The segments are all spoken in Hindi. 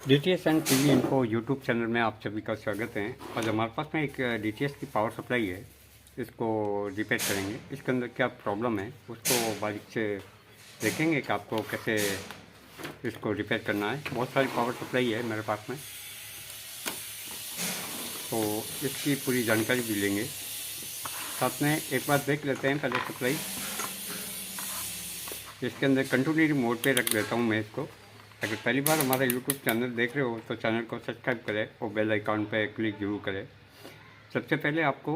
DTH and TV info YouTube channel में आप सभी का स्वागत है। आज हमारे पास में एक डीटीएच की पावर सप्लाई है, इसको रिपेयर करेंगे। इसके अंदर क्या प्रॉब्लम है उसको बारीक से देखेंगे कि आपको कैसे इसको रिपेयर करना है। बहुत सारी पावर सप्लाई है मेरे पास में, तो इसकी पूरी जानकारी भी लेंगे। साथ में एक बार देख लेते हैं पहले सप्लाई। इसके अंदर कंटिन्यूटी मोड पे रख देता हूँ मैं इसको। अगर पहली बार हमारा यूट्यूब चैनल देख रहे हो तो चैनल को सब्सक्राइब करें और बेल आइकॉन पे क्लिक जरूर करें। सबसे पहले आपको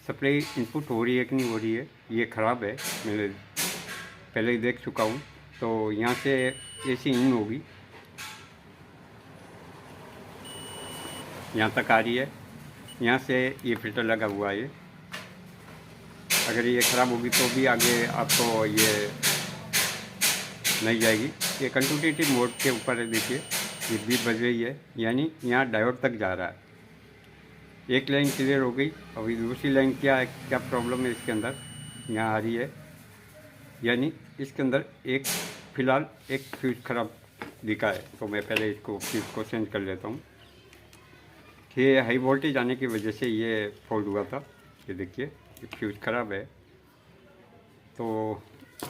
सप्लाई इनपुट हो रही है कि नहीं हो रही है, ये ख़राब है, मैं पहले ही देख चुका हूँ। तो यहाँ से एसी इन होगी, यहाँ तक आ रही है। यहाँ से ये फिल्टर लगा हुआ है, अगर ये ख़राब होगी तो भी आगे आपको ये नहीं जाएगी। ये कंटिन्यूटी मोड के ऊपर है, देखिए ये 20 बज रही है, यानी यहाँ डायोड तक जा रहा है। एक लाइन क्लियर हो गई। अभी दूसरी लाइन क्या है, क्या प्रॉब्लम है इसके अंदर, यहाँ आ रही है, यानी इसके अंदर एक फ़िलहाल एक फ्यूज़ खराब दिखा है। तो मैं पहले इसको फ्यूज़ को चेंज कर लेता हूँ। ये हाई वोल्टेज आने की वजह से ये फॉल्ट हुआ था। ये देखिए फ्यूज़ खराब है, तो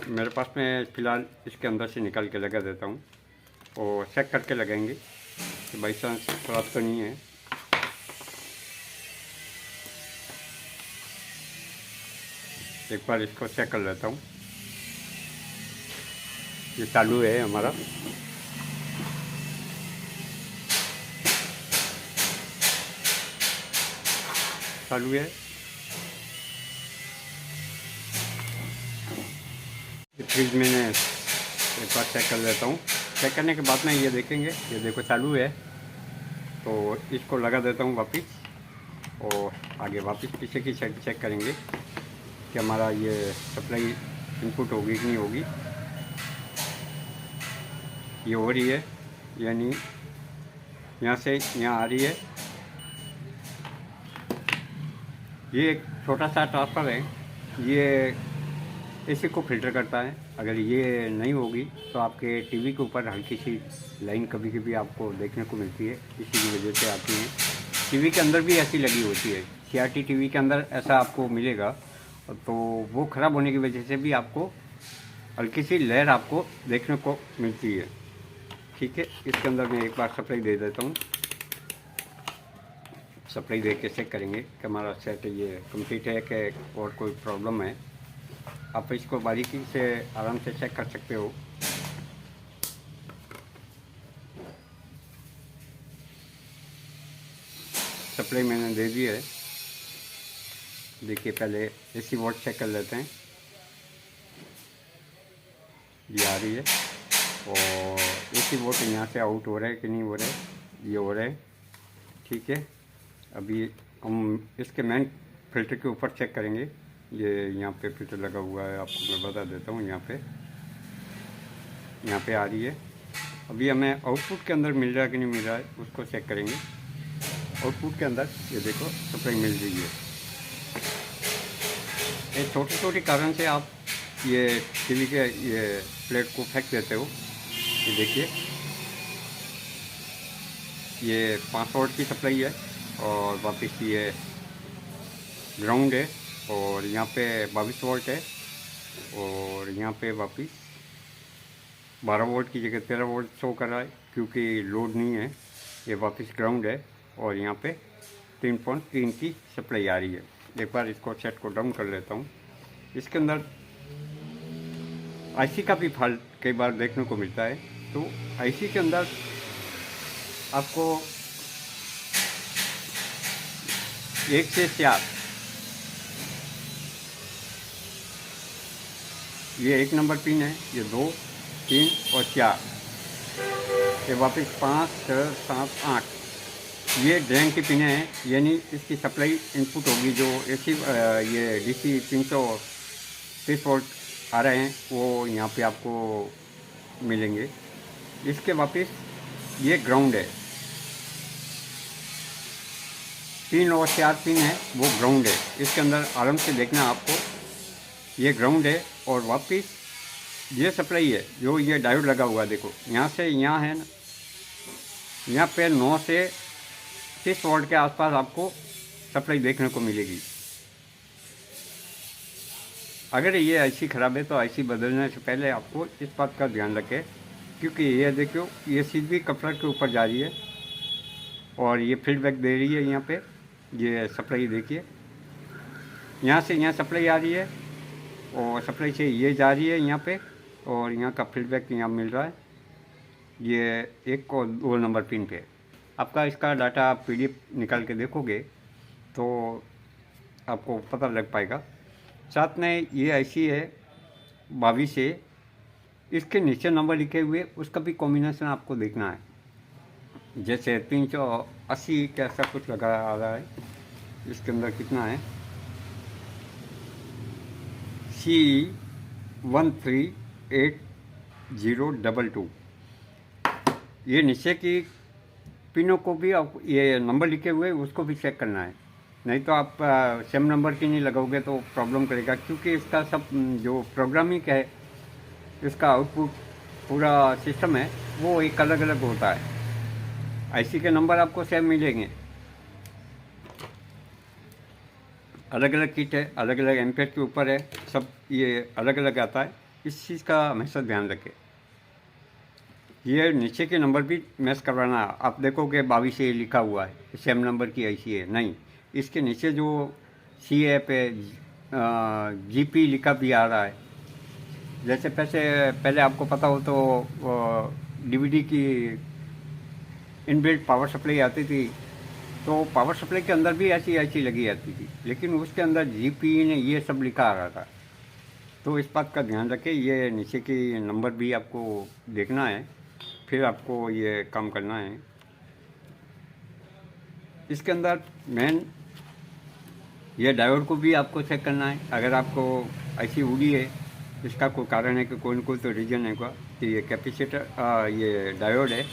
मेरे पास में फ़िलहाल इसके अंदर से निकाल के लगा देता हूँ और चेक करके लगाएंगे कि बाई चांस ख़राब तो नहीं है। एक बार इसको चेक कर लेता हूँ। ये चालू है हमारा, चालू है। फ्रिज मैंने एक बार चेक कर लेता हूँ। चेक करने के बाद में ये देखेंगे, ये देखो चालू है, तो इसको लगा देता हूँ वापस और आगे वापस पीछे की साइड चेक करेंगे कि हमारा ये सप्लाई इनपुट होगी कि नहीं होगी। ये हो रही है, यानी यहाँ से यहाँ आ रही है। ये एक छोटा सा ट्रांसफर है, ये एसी को फिल्टर करता है। अगर ये नहीं होगी तो आपके टीवी के ऊपर हल्की सी लाइन कभी कभी आपको देखने को मिलती है, इसी की वजह से आती है। टीवी के अंदर भी ऐसी लगी होती है, सीआरटी टीवी के अंदर ऐसा आपको मिलेगा। तो वो ख़राब होने की वजह से भी आपको हल्की सी लहर आपको देखने को मिलती है। ठीक है, इसके अंदर मैं एक बार सप्लाई दे देता हूँ। सप्लाई दे के चेक करेंगे कि हमारा सेट ये कंप्लीट है कि और कोई प्रॉब्लम है। आप इसको बारीकी से आराम से चेक कर सकते हो। सप्लाई मैंने दे दी है, देखिए पहले एसी वोल्ट चेक कर लेते हैं। ये आ रही है और एसी वोल्ट यहाँ से आउट हो रहा है कि नहीं हो रहा है, ये हो रहा है। ठीक है, अभी हम इसके मेन फिल्टर के ऊपर चेक करेंगे। ये यहाँ पे फिल्टर लगा हुआ है, आपको मैं बता देता हूँ। यहाँ पे आ रही है। अभी हमें आउटपुट के अंदर मिल रहा है कि नहीं मिल रहा है उसको चेक करेंगे। आउटपुट के अंदर ये देखो सप्लाई मिल रही है। ये छोटे छोटे कारण से आप ये टीवी के ये प्लेट को फेंक देते हो। ये देखिए ये 5 वोल्ट की सप्लाई है और वापस ये ग्राउंड है और यहाँ पे 22 वोल्ट है और यहाँ पे वापस 12 वोल्ट की जगह 13 वोल्ट शो कर रहा है क्योंकि लोड नहीं है। ये वापस ग्राउंड है और यहाँ पे 3.3 की सप्लाई आ रही है। एक बार इसको सेट को डाउन कर लेता हूँ। इसके अंदर आईसी का भी फॉल्ट कई बार देखने को मिलता है। तो आईसी के अंदर आपको 1 से 4, ये 1 नंबर पिन है, ये 2, 3 और 4, ये वापस 5, 6, 7, 8 ये ड्रेन की पिनें हैं, यानी इसकी सप्लाई इनपुट होगी। जो एसी ये डीसी 330 वोल्ट आ रहे हैं वो यहाँ पे आपको मिलेंगे। इसके वापस ये ग्राउंड है, 3 और 4 पिन है वो ग्राउंड है। इसके अंदर आराम से देखना आपको, ये ग्राउंड है और वापस ये सप्लाई है जो ये डायोड लगा हुआ, देखो यहाँ से यहाँ है ना, यहाँ पे 9 से 6 वोल्ट के आसपास आपको सप्लाई देखने को मिलेगी। अगर ये आईसी ख़राब है तो आईसी बदलने से पहले आपको इस बात का ध्यान रखें, क्योंकि ये देखो ये सीधी कपड़ा के ऊपर जा रही है और ये फीडबैक दे रही है। यहाँ पे ये सप्लाई देखिए, यहाँ से यहाँ सप्लाई आ रही है और सप्लाई से ये जा रही है यहाँ पे, और यहाँ का फीडबैक यहाँ मिल रहा है ये 1 और 2 नंबर पिन पे। आपका इसका डाटा आप PDF निकाल के देखोगे तो आपको पता लग पाएगा। साथ में ये ऐसी है 22 से, इसके नीचे नंबर लिखे हुए उसका भी कॉम्बिनेशन आपको देखना है। जैसे 380 का ऐसा कुछ लगा आ रहा है, इसके अंदर कितना है CE138022। ये नीचे की पिनों को भी आप ये नंबर लिखे हुए उसको भी चेक करना है, नहीं तो आप सेम नंबर की नहीं लगाओगे तो प्रॉब्लम करेगा, क्योंकि इसका सब जो प्रोग्रामिंग है, इसका आउटपुट पूरा सिस्टम है वो एक अलग अलग होता है। आईसी के नंबर आपको सेम मिलेंगे, अलग अलग किट है, अलग अलग एम्पेयर के ऊपर है, सब ये अलग अलग आता है। इस चीज़ का हमेशा ध्यान रखें। ये नीचे के नंबर भी मैच करवाना। आप देखोगे 22 से लिखा हुआ है, सेम नंबर की आईसी है, नहीं, इसके नीचे जो CA पे GP लिखा भी आ रहा है। जैसे पहले आपको पता हो तो DVD की इनबिल्ट पावर सप्लाई आती थी, तो पावर सप्लाई के अंदर भी ऐसी लगी आती थी, लेकिन उसके अंदर GP ने ये सब लिखा आ रहा था। तो इस बात का ध्यान रखें, ये नीचे की नंबर भी आपको देखना है, फिर आपको ये काम करना है। इसके अंदर मेन ये डायोड को भी आपको चेक करना है। अगर आपको ऐसी उड़ी है, इसका कोई कारण है कि कोई न कोई तो रीजन है कि ये कैपेसिटर ये डायोड है,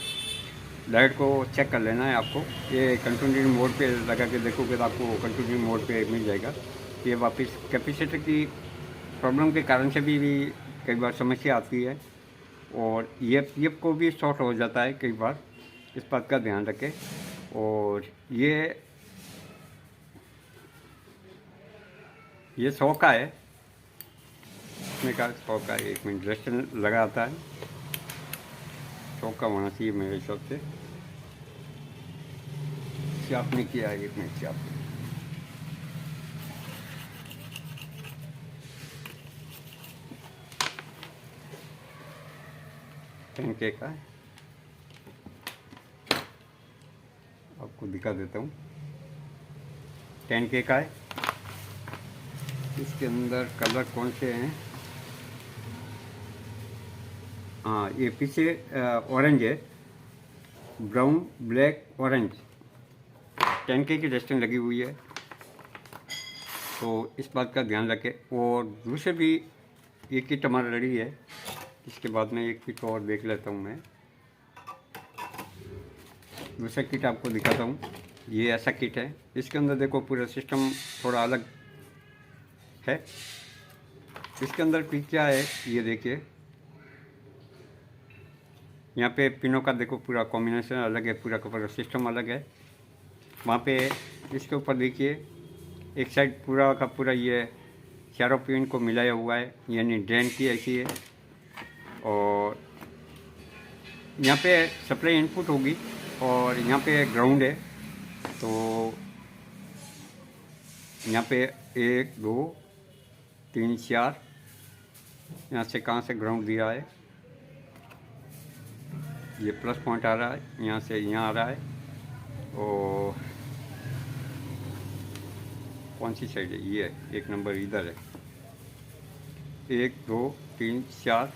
डायोड को चेक कर लेना है आपको। ये कंटिन्यू मोड पे लगा के देखोगे तो आपको कंटिन्यू मोड पे मिल जाएगा। ये वापस कैपेसिटर की प्रॉब्लम के कारण से भी कई बार समस्या आती है, और ये को भी शॉर्ट हो जाता है कई बार, इस बात का ध्यान रखें। और ये 100 का है, इसमें का 100 का 1 मिनट रेस्ट लगा आता है, 100 का होना चाहिए मेरे हिसाब से। आपने किया है 1 मिनट से आपने10K का है, आपको दिखा देता हूँ। 10K का है। इसके अंदर कलर कौन से हैं? हाँ, ये पीछे ऑरेंज है, ब्राउन, ब्लैक, ऑरेंज। 10K की टेस्टिंग लगी हुई है, तो इस बात का ध्यान रखें। और दूसरे भी एक किट हमारा रेडी है, इसके बाद में एक किट और देख लेता हूँ मैं। दूसरा किट आपको दिखाता हूँ। ये ऐसा किट है, इसके अंदर देखो पूरा सिस्टम थोड़ा अलग है। इसके अंदर भी क्या है ये देखिए, यहाँ पे पिनों का देखो पूरा कॉम्बिनेशन अलग है, पूरा का पूरा सिस्टम अलग है। वहाँ पे इसके ऊपर देखिए एक साइड पूरा का पूरा ये चारों पिन को मिलाया हुआ है, यानी ड्रेन की ऐसी है। और यहाँ पे सप्लाई इनपुट होगी और यहाँ पे ग्राउंड है। तो यहाँ पे 1 2 3 4 यहाँ से कहाँ से ग्राउंड दिया है, ये प्लस पॉइंट आ रहा है, यहाँ से यहाँ आ रहा है। और कौन सी साइड है, ये 1 नंबर इधर है। 1 2 3 4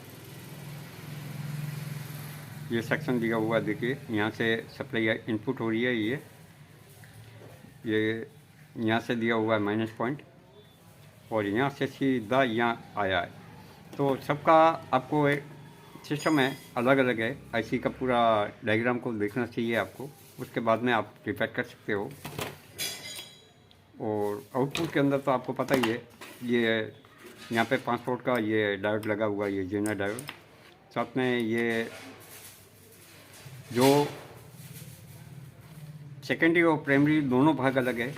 ये सेक्शन दिया हुआ है, देखिए यहाँ से सप्लाई इनपुट हो रही है। ये यहाँ से दिया हुआ है माइनस पॉइंट, और यहाँ से सीधा यहाँ आया है। तो सबका आपको एक सिस्टम है, अलग अलग है। आईसी का पूरा डायग्राम को देखना चाहिए आपको, उसके बाद में आप रिपेयर कर सकते हो। और आउटपुट के अंदर तो आपको पता ही है, ये यहाँ पे 5 वोल्ट का ये डायोड लगा हुआ है, ये जेनर डायोड। साथ में ये जो सेकेंडरी और प्राइमरी दोनों भाग अलग है।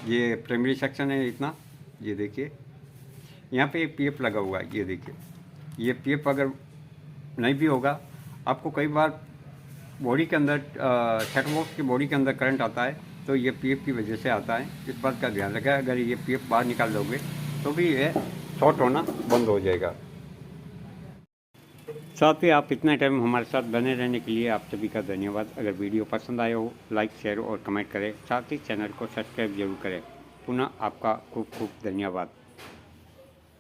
ये प्राइमरी सेक्शन है इतना, ये देखिए यहाँ पे एक पीएफ लगा हुआ है, ये देखिए। ये पीएफ अगर नहीं भी होगा, आपको कई बार बॉडी के अंदर सेट बॉक्स की बॉडी के अंदर करंट आता है, तो ये पीएफ की वजह से आता है। इस बात का ध्यान रखें, अगर ये पीएफ बाहर निकाल दोगे तो भी ये शॉर्ट होना बंद हो जाएगा। साथ ही आप इतना टाइम हमारे साथ बने रहने के लिए आप सभी का धन्यवाद। अगर वीडियो पसंद आया हो, लाइक, शेयर और कमेंट करें। साथ ही चैनल को सब्सक्राइब जरूर करें। पुनः आपका खूब खूब धन्यवाद।